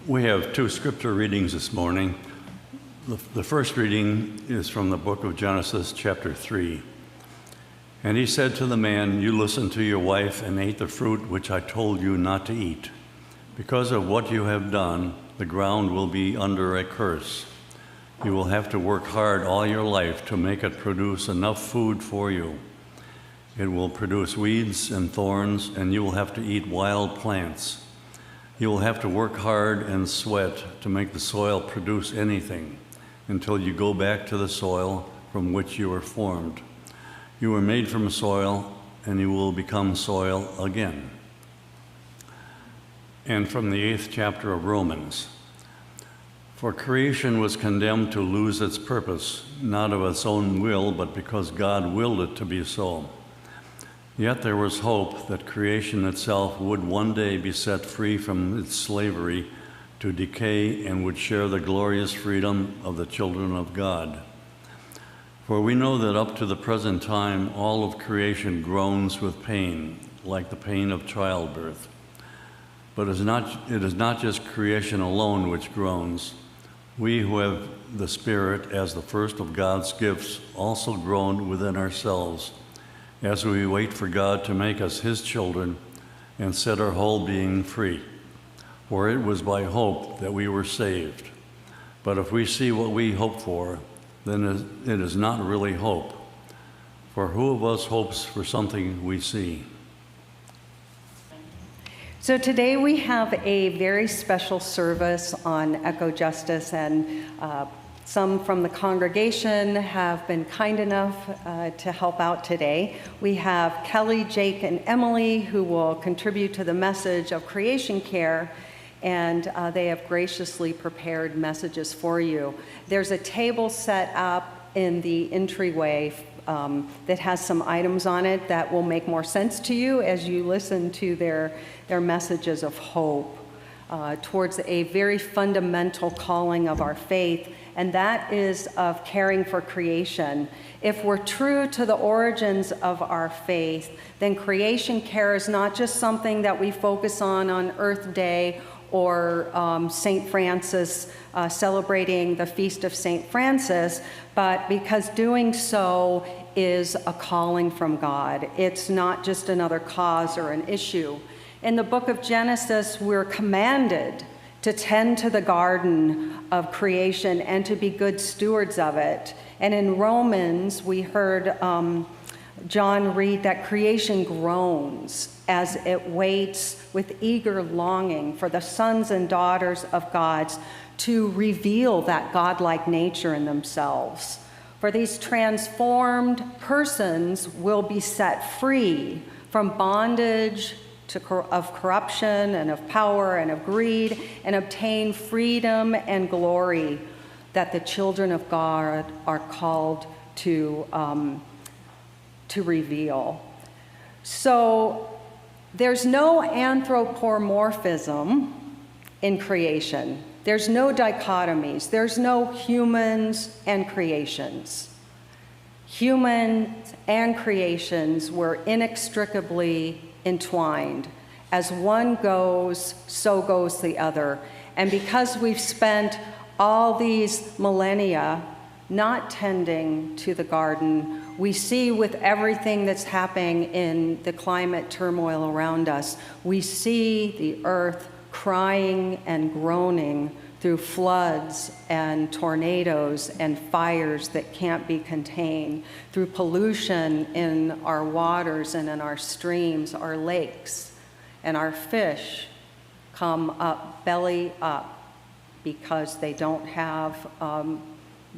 We have two scripture readings this morning. The first reading is from the book of Genesis, chapter 3. And he said to the man, "You listened to your wife and ate the fruit which I told you not to eat. Because of what you have done, the ground will be under a curse. You will have to work hard all your life to make it produce enough food for you. It will produce weeds and thorns, and you will have to eat wild plants. You will have to work hard and sweat to make the soil produce anything, until you go back to the soil from which you were formed. You were made from soil, and you will become soil again." And from the 8th chapter of Romans, "For creation was condemned to lose its purpose, not of its own will, but because God willed it to be so. Yet there was hope that creation itself would one day be set free from its slavery to decay and would share the glorious freedom of the children of God. For we know that up to the present time all of creation groans with pain, like the pain of childbirth. But it is not just creation alone which groans. We who have the Spirit as the first of God's gifts also groan within ourselves, as we wait for God to make us his children and set our whole being free. For it was by hope that we were saved. But if we see what we hope for, then it is not really hope. For who of us hopes for something we see?" So today we have a very special service on eco-justice, and some from the congregation have been kind enough to help out today. We have Kelly, Jake, and Emily who will contribute to the message of creation care, and they have graciously prepared messages for you. There's a table set up in the entryway that has some items on it that will make more sense to you as you listen to their messages of hope towards a very fundamental calling of our faith, and that is of caring for creation. If we're true to the origins of our faith, then creation care is not just something that we focus on Earth Day or St. Francis, celebrating the feast of St. Francis, but because doing so is a calling from God. It's not just another cause or an issue. In the book of Genesis, we're commanded to tend to the garden of creation and to be good stewards of it. And in Romans, we heard John read that creation groans as it waits with eager longing for the sons and daughters of God to reveal that godlike nature in themselves. For these transformed persons will be set free from bondage of corruption and of power and of greed, and obtain freedom and glory that the children of God are called to reveal. So there's no anthropomorphism in creation. There's no dichotomies. There's no humans and creations. Humans and creations were inextricably entwined. As one goes, so goes the other. And because we've spent all these millennia not tending to the garden, we see with everything that's happening in the climate turmoil around us, we see the earth crying and groaning through floods and tornadoes and fires that can't be contained, through pollution in our waters and in our streams, our lakes, and our fish come up, belly up, because they don't have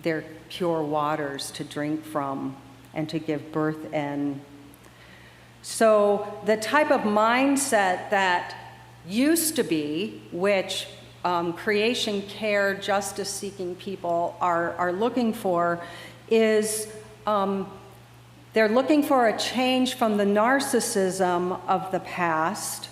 their pure waters to drink from and to give birth in. So the type of mindset that used to be, which creation care, justice-seeking people are looking for, is they're looking for a change from the narcissism of the past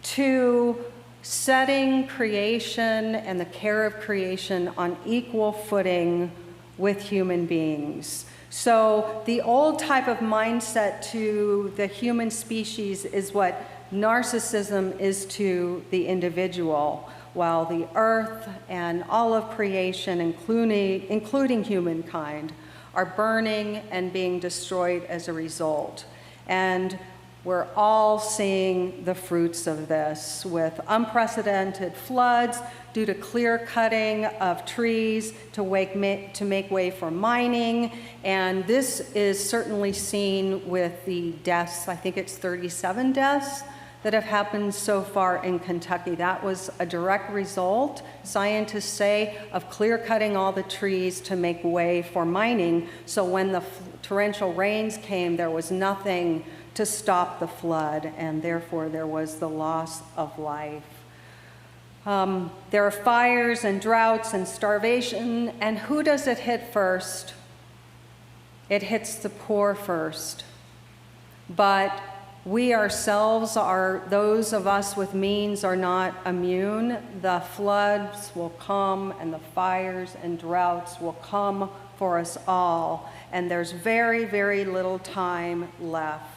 to setting creation and the care of creation on equal footing with human beings. So the old type of mindset to the human species is what narcissism is to the individual, while the earth and all of creation, including humankind, are burning and being destroyed as a result. And we're all seeing the fruits of this with unprecedented floods due to clear cutting of trees to make way for mining. And this is certainly seen with the deaths, I think it's 37 deaths that have happened so far in Kentucky. That was a direct result, scientists say, of clear cutting all the trees to make way for mining. So when the torrential rains came, there was nothing to stop the flood, and therefore there was the loss of life. There are fires and droughts and starvation, and who does it hit first? It hits the poor first. But we ourselves those of us with means are not immune. The floods will come, and the fires and droughts will come for us all, and there's very, very little time left.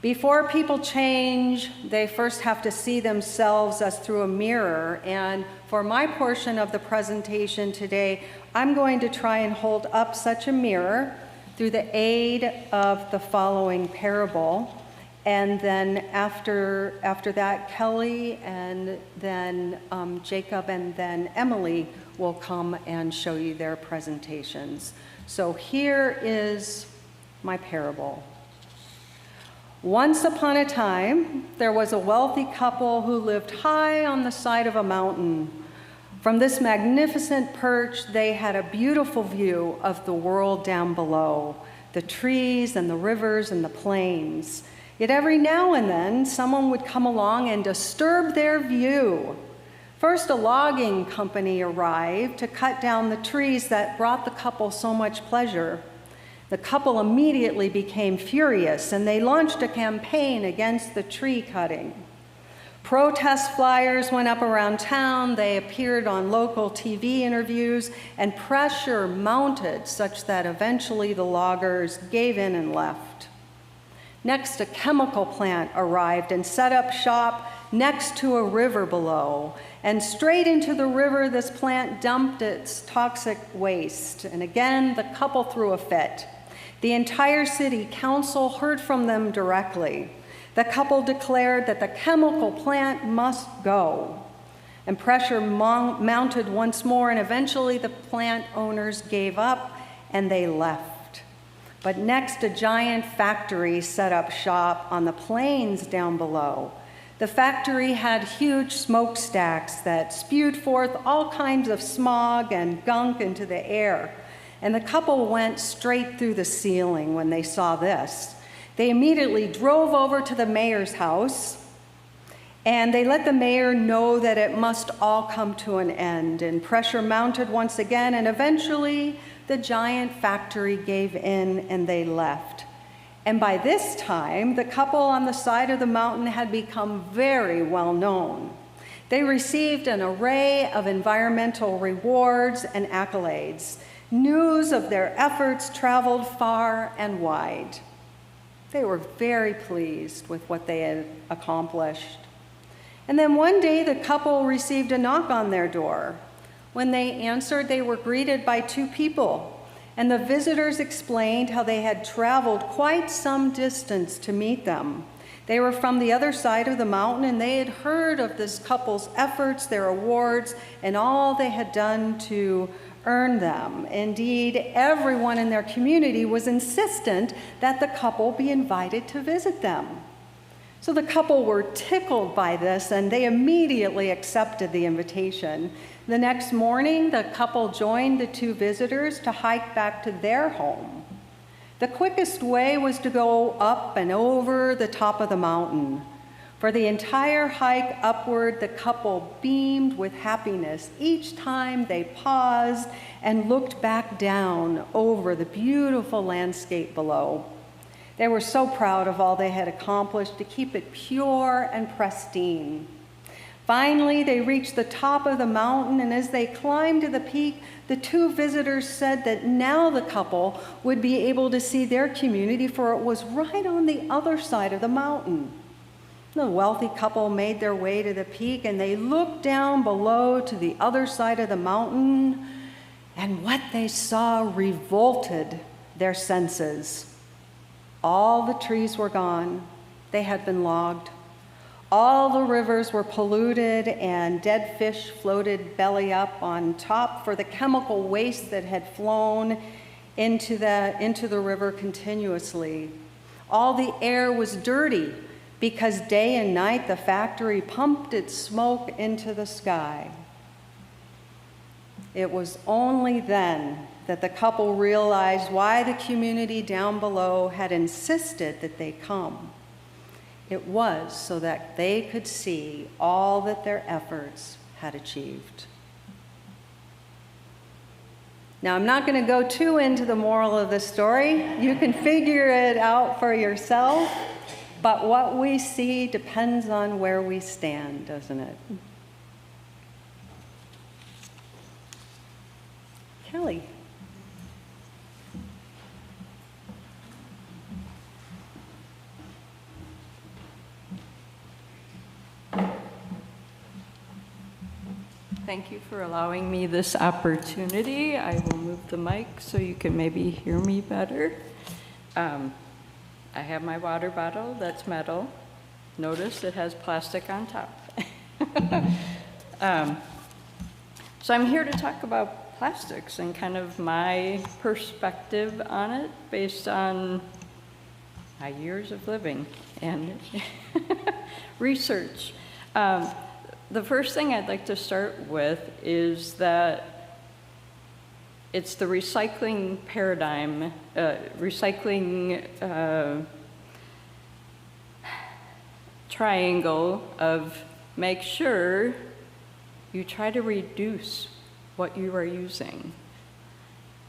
Before people change, they first have to see themselves as through a mirror. And for my portion of the presentation today, I'm going to try and hold up such a mirror through the aid of the following parable. And then after that, Kelly and then Jacob and then Emily will come and show you their presentations. So here is my parable. Once upon a time, there was a wealthy couple who lived high on the side of a mountain. From this magnificent perch, they had a beautiful view of the world down below, the trees and the rivers and the plains. Yet every now and then, someone would come along and disturb their view. First, a logging company arrived to cut down the trees that brought the couple so much pleasure. The couple immediately became furious, and they launched a campaign against the tree cutting. Protest flyers went up around town, they appeared on local TV interviews, and pressure mounted such that eventually the loggers gave in and left. Next, a chemical plant arrived and set up shop next to a river below. And straight into the river, this plant dumped its toxic waste. And again, the couple threw a fit. The entire city council heard from them directly. The couple declared that the chemical plant must go. And pressure mounted once more, and eventually the plant owners gave up and they left. But next, a giant factory set up shop on the plains down below. The factory had huge smokestacks that spewed forth all kinds of smog and gunk into the air. And the couple went straight through the ceiling when they saw this. They immediately drove over to the mayor's house, and they let the mayor know that it must all come to an end. And pressure mounted once again, and eventually the giant factory gave in and they left. And by this time, the couple on the side of the mountain had become very well known. They received an array of environmental rewards and accolades. News of their efforts traveled far and wide. They were very pleased with what they had accomplished. And then one day, the couple received a knock on their door. When they answered, they were greeted by two people. And the visitors explained how they had traveled quite some distance to meet them. They were from the other side of the mountain, and they had heard of this couple's efforts, their awards, and all they had done to earn them. Indeed, everyone in their community was insistent that the couple be invited to visit them. So the couple were tickled by this, and they immediately accepted the invitation. The next morning, the couple joined the two visitors to hike back to their home. The quickest way was to go up and over the top of the mountain. For the entire hike upward, the couple beamed with happiness each time they paused and looked back down over the beautiful landscape below. They were so proud of all they had accomplished to keep it pure and pristine. Finally, they reached the top of the mountain, and as they climbed to the peak, the two visitors said that now the couple would be able to see their community, for it was right on the other side of the mountain. The wealthy couple made their way to the peak, and they looked down below to the other side of the mountain, and what they saw revolted their senses. All the trees were gone. They had been logged. All the rivers were polluted, and dead fish floated belly up on top for the chemical waste that had flown into the river continuously. All the air was dirty because day and night the factory pumped its smoke into the sky. It was only then that the couple realized why the community down below had insisted that they come. It was so that they could see all that their efforts had achieved. Now, I'm not going to go too into the moral of the story. You can figure it out for yourself, but what we see depends on where we stand, doesn't it? Kelly. Thank you for allowing me this opportunity. I will move the mic so you can maybe hear me better. I have my water bottle that's metal. Notice it has plastic on top. So I'm here to talk about plastics and kind of my perspective on it based on my years of living and research. The first thing I'd like to start with is that it's the recycling paradigm, triangle of make sure you try to reduce what you are using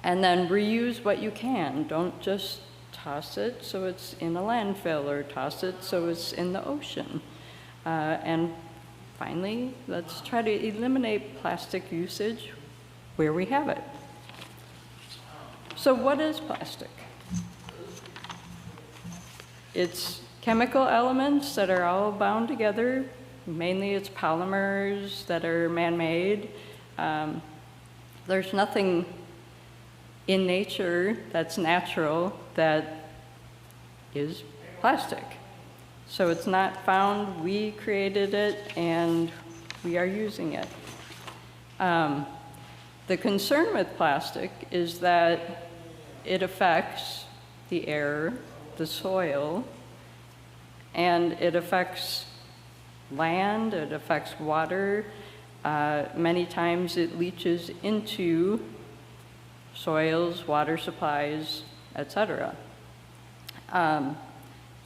and then reuse what you can. Don't just toss it so it's in a landfill or toss it so it's in the ocean. And finally, let's try to eliminate plastic usage where we have it. So what is plastic? It's chemical elements that are all bound together. Mainly it's polymers that are man-made. There's nothing in nature that's natural that is plastic. So it's not found, we created it, and we are using it. The concern with plastic is that it affects the air, the soil, and it affects land, it affects water. Many times it leaches into soils, water supplies, etc.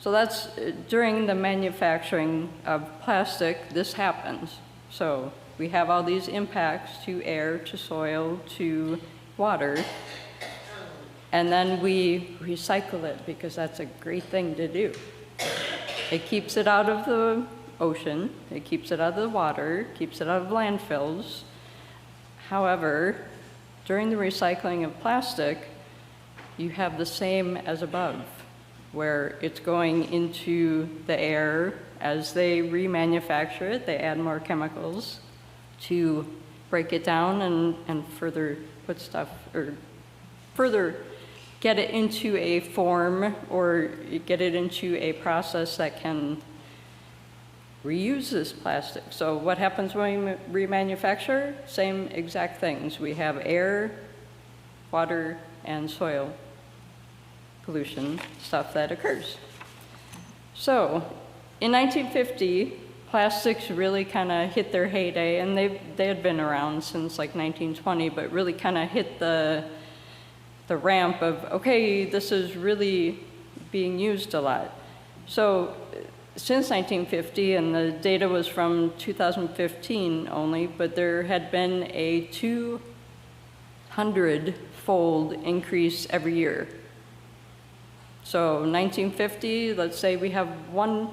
So that's during the manufacturing of plastic, this happens. So we have all these impacts to air, to soil, to water, and then we recycle it because that's a great thing to do. It keeps it out of the ocean, it keeps it out of the water, keeps it out of landfills. However, during the recycling of plastic, you have the same as above, where it's going into the air. As they remanufacture it, they add more chemicals to break it down and further put stuff, or further get it into a form or get it into a process that can reuse this plastic. So what happens when we remanufacture? Same exact things. We have air, water, and soil pollution stuff that occurs. So in 1950, plastics really kind of hit their heyday, and they had been around since like 1920, but really kind of hit the ramp of, okay, this is really being used a lot. So since 1950, and the data was from 2015 only, but there had been a 200-fold increase every year. So 1950, let's say we have one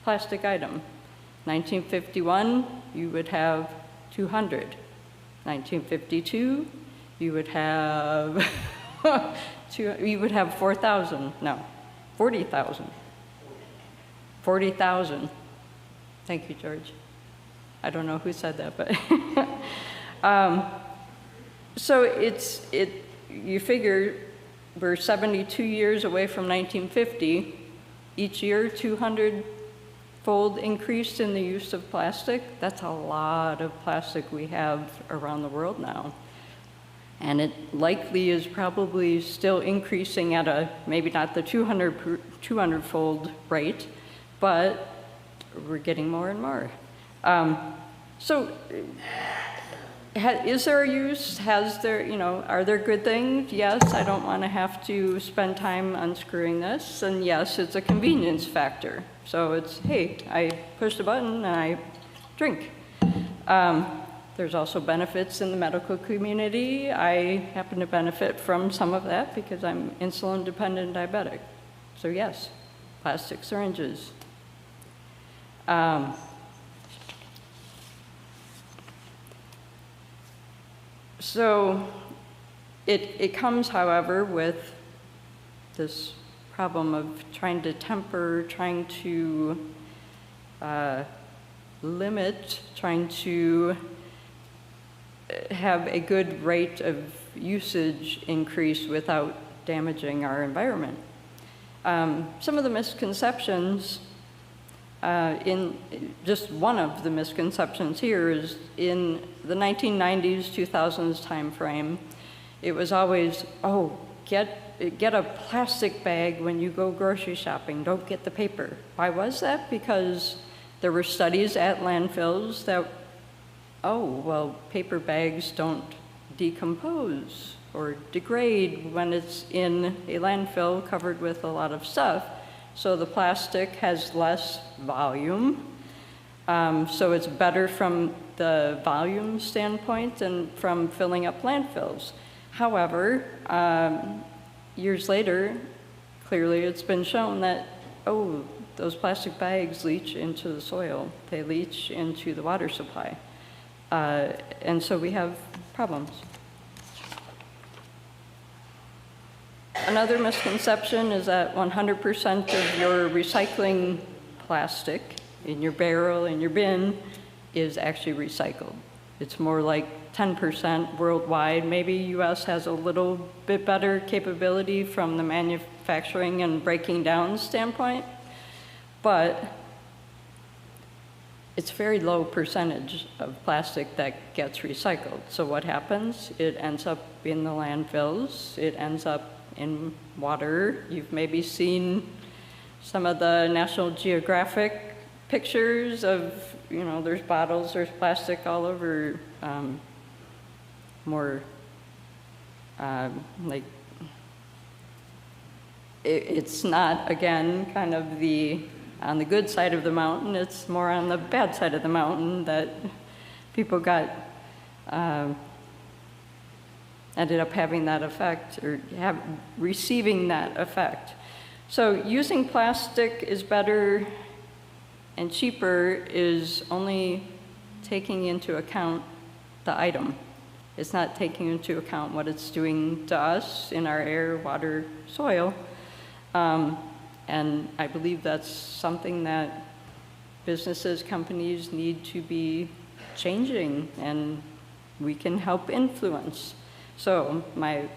plastic item. 1951, you would have 200. 1952, you would have you would have 4,000. No, 40,000. 40,000 Thank you, George. I don't know who said that, but so you figure we're 72 years away from 1950. Each year, 200-fold increase in the use of plastic. That's a lot of plastic we have around the world now. And it likely is probably still increasing at a, maybe not the 200-fold rate, but we're getting more and more. Is there a use? Are there good things? Yes, I don't want to have to spend time unscrewing this. And yes, it's a convenience factor. So it's, hey, I push the button and I drink. There's also benefits in the medical community. I happen to benefit from some of that because I'm insulin-dependent diabetic. So yes, plastic syringes. So it comes, however, with this problem of trying to temper, trying to limit, trying to have a good rate of usage increase without damaging our environment. Some of the misconceptions just one of the misconceptions here is in the 1990s, 2000s time frame, it was always, oh, get a plastic bag when you go grocery shopping, don't get the paper. Why was that? Because there were studies at landfills that, oh, well, paper bags don't decompose or degrade when it's in a landfill covered with a lot of stuff. So the plastic has less volume. So it's better from the volume standpoint than from filling up landfills. However, years later, clearly it's been shown that, oh, those plastic bags leach into the soil. They leach into the water supply. And so we have problems. Another misconception is that 100% of your recycling plastic in your barrel, in your bin, is actually recycled. It's more like 10% worldwide. Maybe US has a little bit better capability from the manufacturing and breaking down standpoint, but it's a very low percentage of plastic that gets recycled. So what happens? It ends up in the landfills. It ends up in water. You've maybe seen some of the National Geographic pictures of, there's bottles, there's plastic all over, it's not, again, kind of on the good side of the mountain, it's more on the bad side of the mountain that people ended up having that effect or receiving that effect. So using plastic is better and cheaper is only taking into account the item. It's not taking into account what it's doing to us in our air, water, soil. And I believe that's something that businesses, companies need to be changing, and we can help influence. So my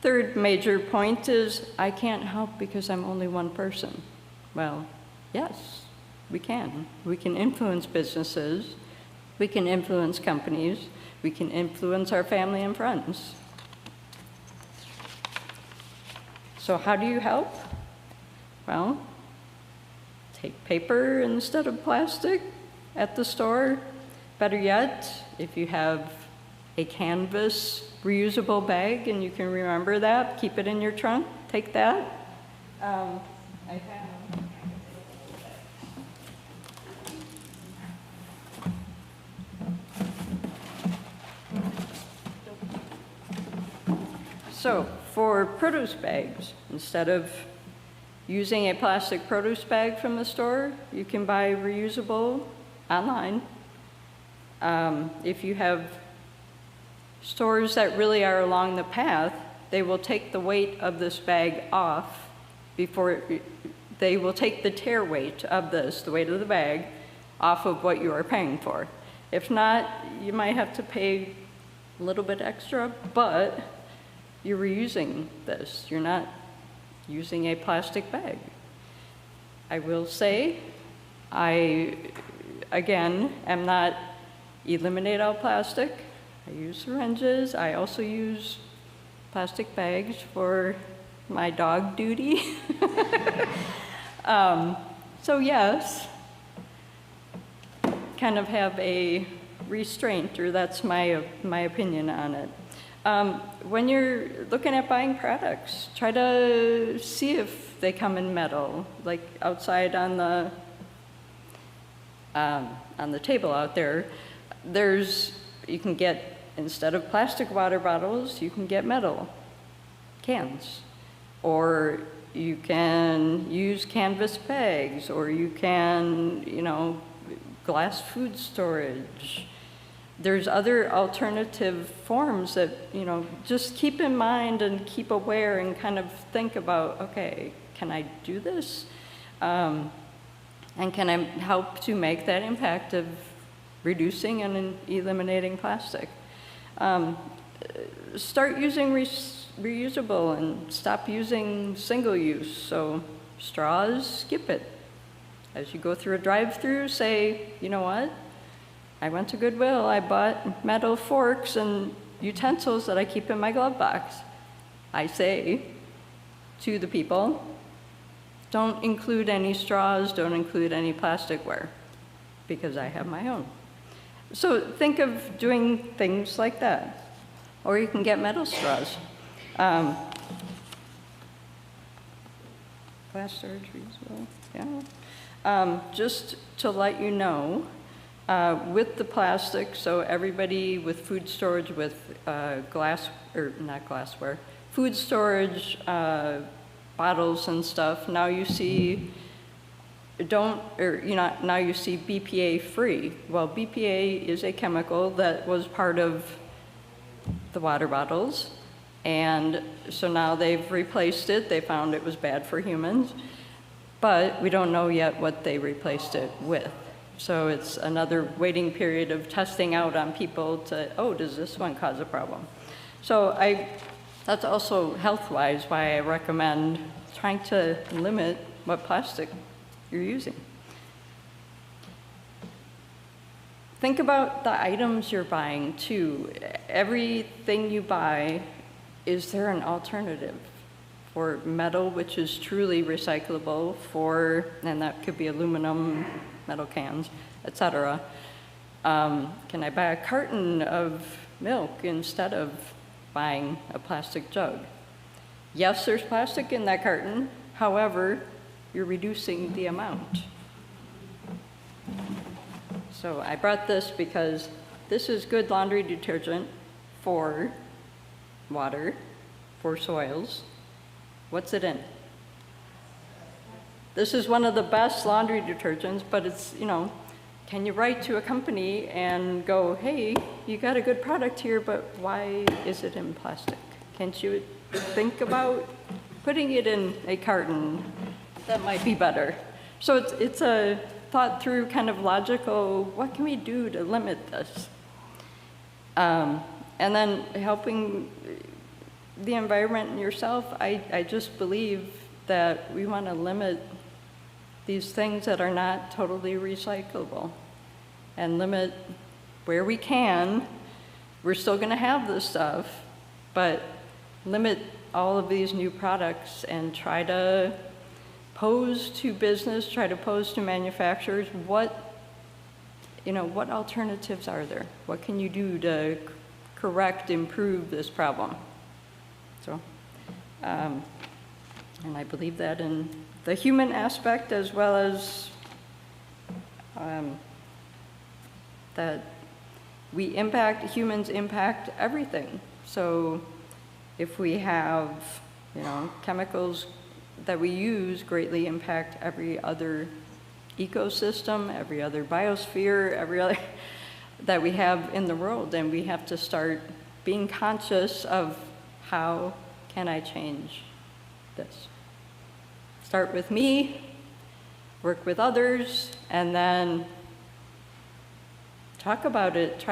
third major point is I can't help because I'm only one person. Well, yes, we can. We can influence businesses. We can influence companies. We can influence our family and friends. So how do you help? Well, take paper instead of plastic at the store. Better yet, if you have a canvas reusable bag and you can remember that, keep it in your trunk, take that. So for produce bags, instead of using a plastic produce bag from the store, you can buy reusable online. If you have stores that really are along the path, they will take the weight of this bag off before they will take the tare weight of this, the weight of the bag, off of what you are paying for. If not, you might have to pay a little bit extra, but you're reusing this. You're not using a plastic bag. I will say, I, again, am not eliminate all plastic. I use syringes. I also use plastic bags for my dog duty. So yes, kind of have a restraint, or that's my opinion on it. When you're looking at buying products, try to see if they come in metal, like outside on the table out there. You can get, instead of plastic water bottles, you can get metal cans, or you can use canvas bags, or you can, glass food storage. There's other alternative forms that, just keep in mind and keep aware and kind of think about, okay, can I do this? And can I help to make that impact of reducing and eliminating plastic? Start using reusable and stop using single use. So straws, skip it. As you go through a drive-through, say, you know what? I went to Goodwill, I bought metal forks and utensils that I keep in my glove box. I say to the people, don't include any straws, don't include any plasticware, because I have my own. So think of doing things like that. Or you can get metal straws. Glass storage reusable, yeah. Just to let you know, with the plastic, so everybody with food storage with food storage, bottles and stuff, now you see now you see BPA free. Well, BPA is a chemical that was part of the water bottles, and so now they've replaced it. They found it was bad for humans, but we don't know yet what they replaced it with. So it's another waiting period of testing out on people to, oh, does this one cause a problem? So that's also health-wise why I recommend trying to limit what plastic you're using. Think about the items you're buying too. Everything you buy, is there an alternative for metal, which is truly recyclable, and that could be aluminum, metal cans, etc. Can I buy a carton of milk instead of buying a plastic jug? Yes, there's plastic in that carton. However, you're reducing the amount. So I brought this because this is good laundry detergent for water, for soils. What's it in? This is one of the best laundry detergents, but it's, can you write to a company and go, hey, you got a good product here, but why is it in plastic? Can't you think about putting it in a carton? That might be better. So it's a thought through kind of logical, what can we do to limit this? And then helping the environment and yourself, I just believe that we want to limit these things that are not totally recyclable and limit where we can. We're still going to have this stuff, but limit all of these new products and try to pose to business, try to pose to manufacturers, what alternatives are there? What can you do to correct, improve this problem? So, and I believe that in the human aspect as well as that humans impact everything. So if we have, chemicals that we use greatly impact every other ecosystem, every other biosphere, every other that we have in the world, and we have to start being conscious of how can I change this. Start with me, work with others, and then talk about it.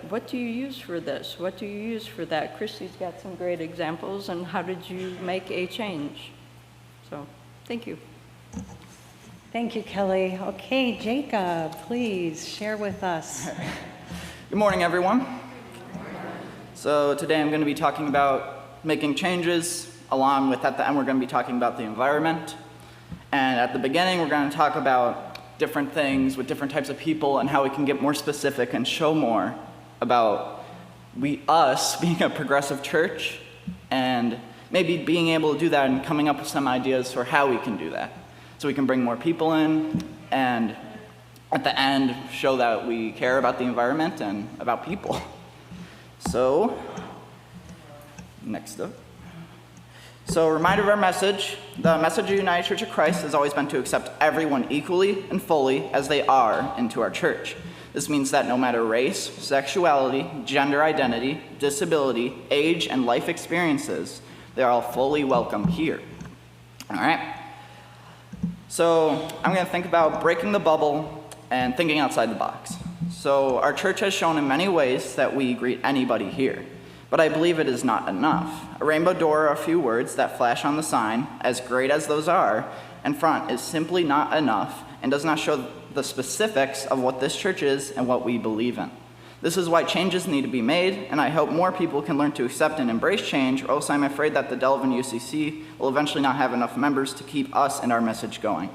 What do you use for this? What do you use for that? Christie's got some great examples, and how did you make a change? So, thank you. Thank you, Kelly. Okay, Jacob, please share with us. Good morning, everyone. So today I'm going to be talking about making changes, along with at the end we're going to be talking about the environment. And at the beginning we're going to talk about different things with different types of people and how we can get more specific and show more about us being a progressive church, and maybe being able to do that and coming up with some ideas for how we can do that. So we can bring more people in, and at the end, show that we care about the environment and about people. So, next up. So, a reminder of our message. The message of United Church of Christ has always been to accept everyone equally and fully as they are into our church. This means that no matter race, sexuality, gender identity, disability, age, and life experiences, they are all fully welcome here. All right? So I'm going to think about breaking the bubble and thinking outside the box. So our church has shown in many ways that we greet anybody here, but I believe it is not enough. A rainbow door or a few words that flash on the sign, as great as those are, in front is simply not enough and does not show the specifics of what this church is and what we believe in. This is why changes need to be made, and I hope more people can learn to accept and embrace change, or else I'm afraid that the Delvin UCC will eventually not have enough members to keep us and our message going.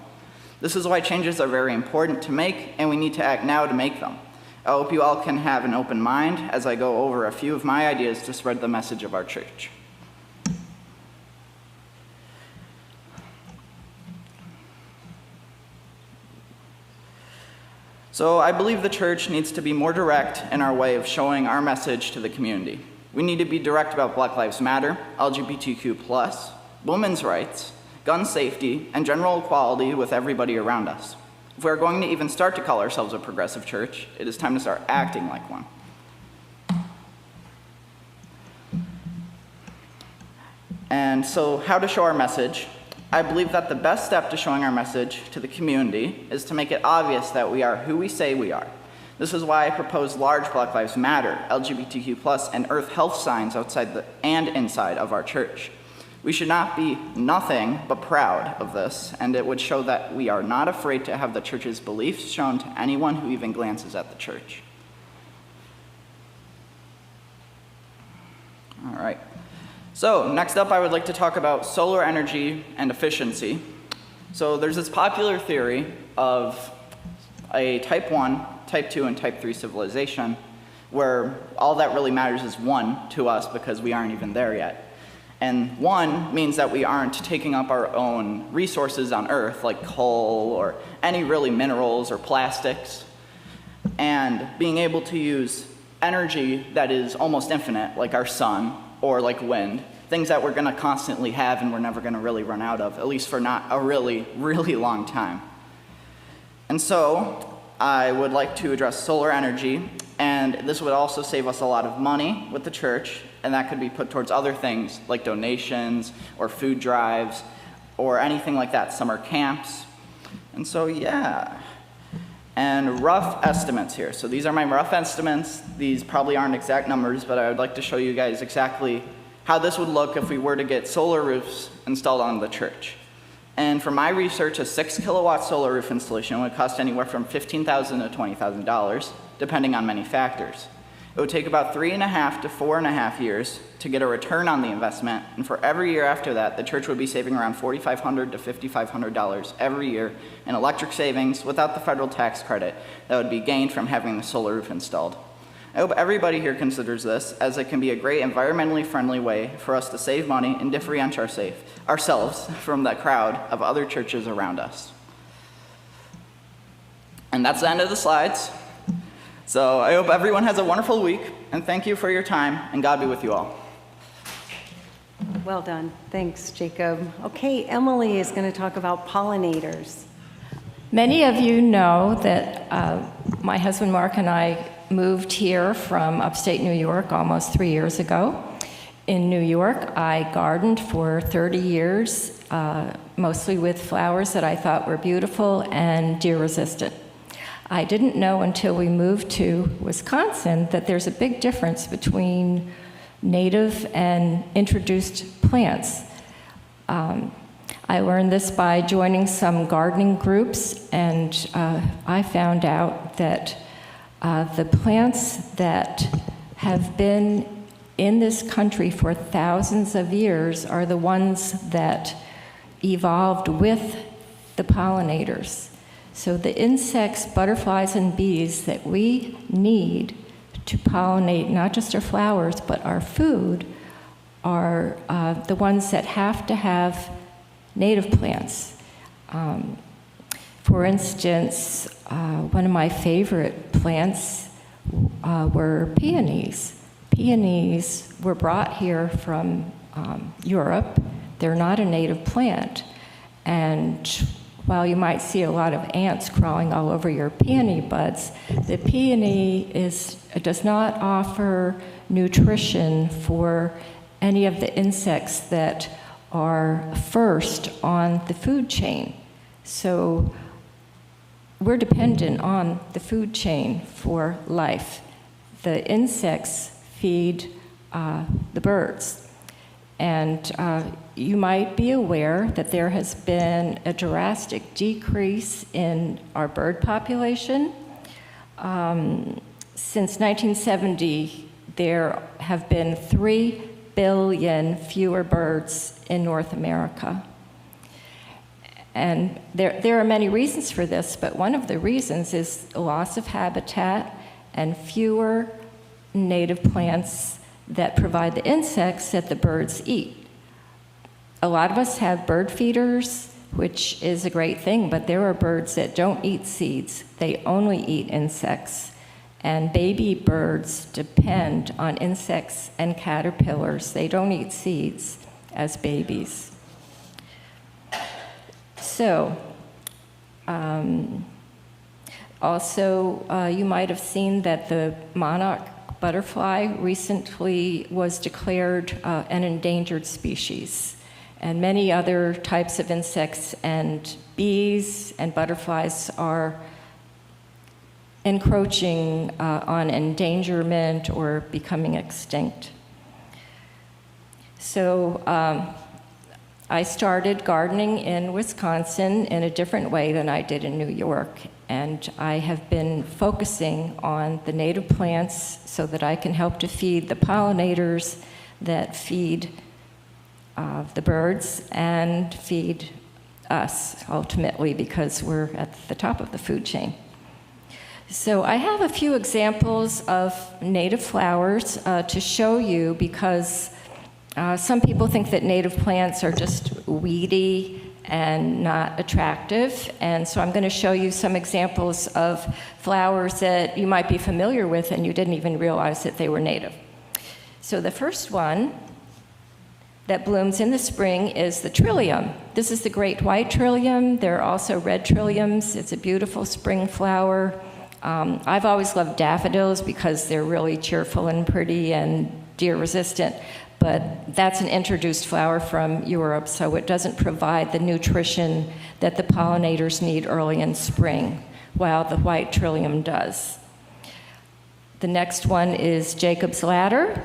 This is why changes are very important to make, and we need to act now to make them. I hope you all can have an open mind as I go over a few of my ideas to spread the message of our church. So I believe the church needs to be more direct in our way of showing our message to the community. We need to be direct about Black Lives Matter, LGBTQ+, women's rights, gun safety, and general equality with everybody around us. If we are going to even start to call ourselves a progressive church, it is time to start acting like one. And so how to show our message? I believe that the best step to showing our message to the community is to make it obvious that we are who we say we are. This is why I propose large Black Lives Matter, LGBTQ+, and Earth Health signs outside and inside of our church. We should not be nothing but proud of this, and it would show that we are not afraid to have the church's beliefs shown to anyone who even glances at the church. All right. So next up, I would like to talk about solar energy and efficiency. So there's this popular theory of a type 1, type 2, and type 3 civilization, where all that really matters is 1 to us because we aren't even there yet. And 1 means that we aren't taking up our own resources on Earth, like coal or any really minerals or plastics, and being able to use energy that is almost infinite, like our sun, or like wind, things that we're going to constantly have and we're never going to really run out of, at least for not a really, really long time. And so I would like to address solar energy, and this would also save us a lot of money with the church, and that could be put towards other things like donations or food drives or anything like that, summer camps. And so, yeah. And rough estimates here. So these are my rough estimates. These probably aren't exact numbers, but I would like to show you guys exactly how this would look if we were to get solar roofs installed on the church. And from my research, a 6-kilowatt solar roof installation would cost anywhere from $15,000 to $20,000, depending on many factors. It would take about 3.5 to 4.5 years to get a return on the investment, and for every year after that, the church would be saving around $4,500 to $5,500 every year in electric savings without the federal tax credit that would be gained from having the solar roof installed. I hope everybody here considers this, as it can be a great environmentally friendly way for us to save money and differentiate ourselves from the crowd of other churches around us. And that's the end of the slides. So I hope everyone has a wonderful week, and thank you for your time, and God be with you all. Well done. Thanks, Jacob. Okay, Emily is going to talk about pollinators. Many of you know that my husband Mark and I moved here from upstate New York almost 3 years ago. In New York, I gardened for 30 years. mostly with flowers that I thought were beautiful and deer resistant. I didn't know until we moved to Wisconsin that there's a big difference between native and introduced plants. I learned this by joining some gardening groups, and I found out that the plants that have been in this country for thousands of years are the ones that evolved with the pollinators. So the insects, butterflies, and bees that we need to pollinate not just our flowers, but our food are the ones that have to have native plants. For instance, one of my favorite plants were peonies. Peonies were brought here from Europe. They're not a native plant. And while you might see a lot of ants crawling all over your peony buds, the peony does not offer nutrition for any of the insects that are first on the food chain. So we're dependent on the food chain for life. The insects feed the birds. And you might be aware that there has been a drastic decrease in our bird population. Since 1970, there have been 3 billion fewer birds in North America. And there are many reasons for this, but one of the reasons is loss of habitat and fewer native plants that provide the insects that the birds eat. A lot of us have bird feeders, which is a great thing, but there are birds that don't eat seeds. They only eat insects. And baby birds depend on insects and caterpillars. They don't eat seeds as babies. So, also, you might have seen that the monarch butterfly recently was declared an endangered species. And many other types of insects and bees and butterflies are encroaching on endangerment or becoming extinct. So I started gardening in Wisconsin in a different way than I did in New York. And I have been focusing on the native plants so that I can help to feed the pollinators that feed the birds and feed us, ultimately, because we're at the top of the food chain. So I have a few examples of native flowers to show you, because some people think that native plants are just weedy and not attractive. And so I'm going to show you some examples of flowers that you might be familiar with and you didn't even realize that they were native. So the first one that blooms in the spring is the trillium. This is the great white trillium. There are also red trilliums. It's a beautiful spring flower. I've always loved daffodils because they're really cheerful and pretty and deer resistant. But that's an introduced flower from Europe, so it doesn't provide the nutrition that the pollinators need early in spring, while the white trillium does. The next one is Jacob's Ladder,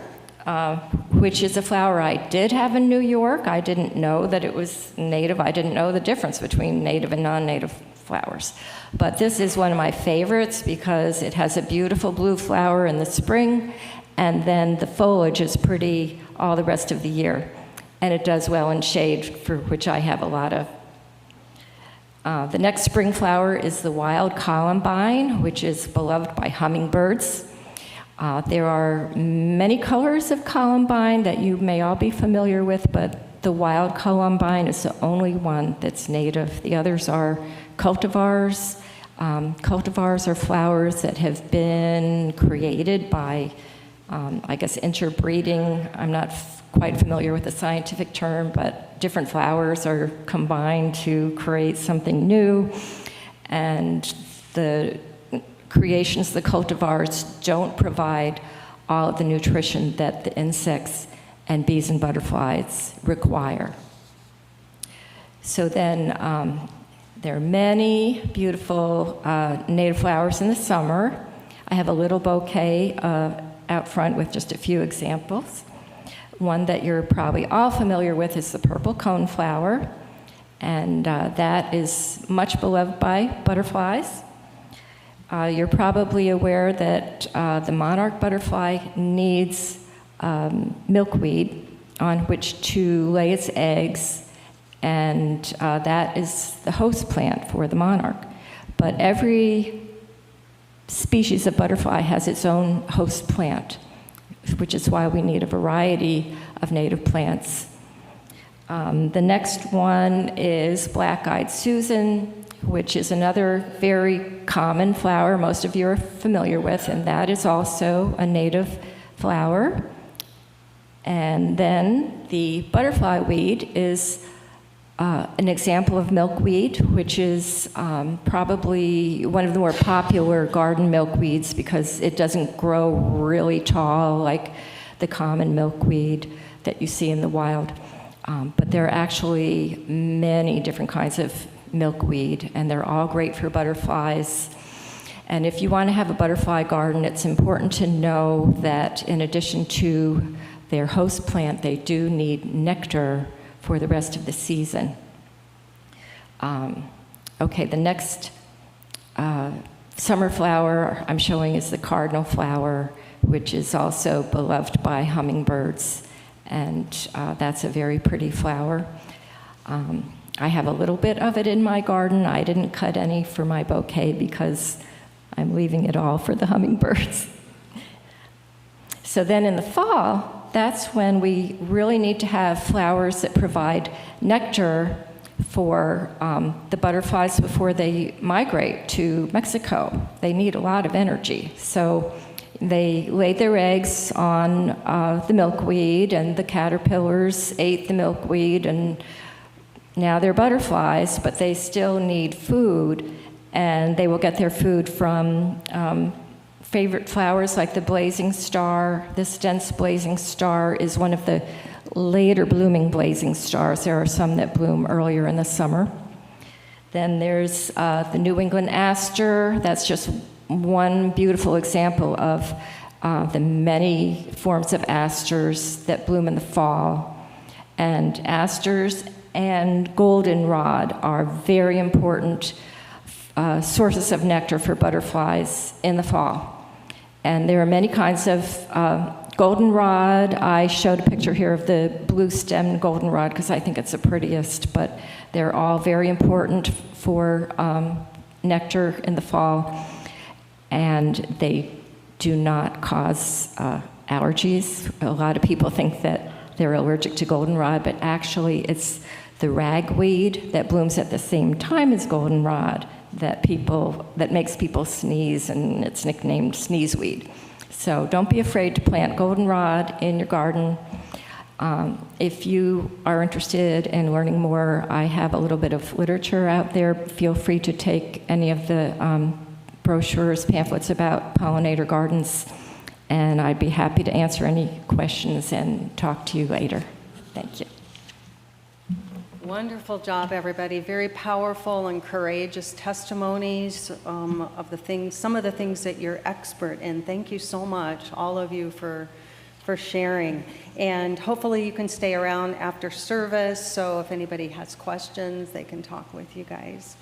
which is a flower I did have in New York. I didn't know that it was native. I didn't know the difference between native and non-native flowers. But this is one of my favorites because it has a beautiful blue flower in the spring, and then the foliage is pretty all the rest of the year. And it does well in shade, for which I have a lot of. The next spring flower is the wild columbine, which is beloved by hummingbirds. There are many colors of columbine that you may all be familiar with, but the wild columbine is the only one that's native. The others are cultivars. Cultivars are flowers that have been created by I guess interbreeding. I'm not quite familiar with the scientific term, but different flowers are combined to create something new. And the creations, the cultivars, don't provide all of the nutrition that the insects and bees and butterflies require. So then there are many beautiful native flowers in the summer. I have a little bouquet out front with just a few examples. One that you're probably all familiar with is the purple coneflower, and that is much beloved by butterflies. You're probably aware that the monarch butterfly needs milkweed on which to lay its eggs, and that is the host plant for the monarch. But every species of butterfly has its own host plant, which is why we need a variety of native plants. The next one is black-eyed Susan, which is another very common flower most of you are familiar with, and that is also a native flower. And then the butterfly weed is an example of milkweed, which is probably one of the more popular garden milkweeds because it doesn't grow really tall like the common milkweed that you see in the wild. But there are actually many different kinds of milkweed, and they're all great for butterflies. And if you want to have a butterfly garden, it's important to know that in addition to their host plant, they do need nectar for the rest of the season. Okay, the next summer flower I'm showing is the cardinal flower, which is also beloved by hummingbirds, and that's a very pretty flower. I have a little bit of it in my garden. I didn't cut any for my bouquet because I'm leaving it all for the hummingbirds. So then in the fall, that's when we really need to have flowers that provide nectar for the butterflies before they migrate to Mexico. They need a lot of energy. So they laid their eggs on the milkweed, and the caterpillars ate the milkweed, and now they're butterflies, but they still need food, and they will get their food from favorite flowers like the blazing star. This dense blazing star is one of the later blooming blazing stars. There are some that bloom earlier in the summer. Then there's the New England aster. That's just one beautiful example of the many forms of asters that bloom in the fall. And asters and goldenrod are very important sources of nectar for butterflies in the fall. And there are many kinds of goldenrod. I showed a picture here of the blue-stemmed goldenrod because I think it's the prettiest, but they're all very important for nectar in the fall, and they do not cause allergies. A lot of people think that they're allergic to goldenrod, but actually it's the ragweed that blooms at the same time as goldenrod that makes people sneeze, and it's nicknamed sneezeweed. So don't be afraid to plant goldenrod in your garden. If you are interested in learning more, I have a little bit of literature out there. Feel free to take any of the brochures, pamphlets about pollinator gardens, and I'd be happy to answer any questions and talk to you later. Thank you. Wonderful job, everybody. Very powerful and courageous testimonies of the things, some of the things that you're expert in. Thank you so much, all of you, for sharing. And hopefully you can stay around after service, so if anybody has questions, they can talk with you guys.